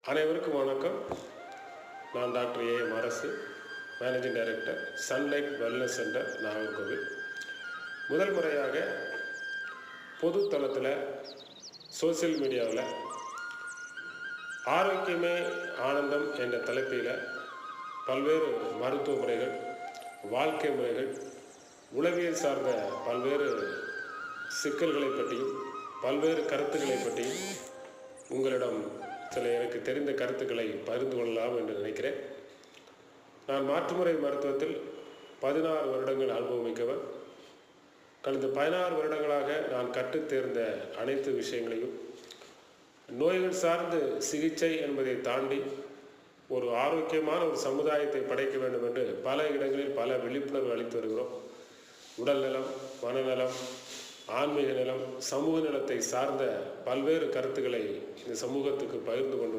அனைவருக்கும் வணக்கம். நான் டாக்டர் ஏஎம் அரசு, managing director, sunlight wellness centre, Nagercoil. முதல் முறையாக பொது தளத்தில் சோசியல் மீடியாவில் ஆரோக்கியமே ஆனந்தம் என்ற தலைப்பில் பல்வேறு மருத்துவ முறைகள், வாழ்க்கை முறைகள், உளவியல் சார்ந்த பல்வேறு சிக்கல்களை பற்றியும் பல்வேறு கருத்துக்களை பற்றியும் உங்களிடம் சில எனக்கு தெரிந்த கருத்துக்களை பகிர்ந்து கொள்ளலாம் என்று நினைக்கிறேன். நான் மாற்றுமுறை மருத்துவத்தில் 16 வருடங்கள் அனுபவமிக்கவர். கடந்த 16 வருடங்களாக நான் கற்றுத் தேர்ந்த அனைத்து விஷயங்களையும் நோய்கள் சார்ந்து சிகிச்சை என்பதை தாண்டி ஒரு ஆரோக்கியமான ஒரு சமுதாயத்தை படைக்க வேண்டும் என்று பல இடங்களில் பல விழிப்புணர்வு அளித்து வருகிறோம். உடல் நலம், மனநலம், ஆன்மீக நலம், சமூக நலத்தை சார்ந்த பல்வேறு கருத்துக்களை இந்த சமூகத்துக்கு பகிர்ந்து கொண்டு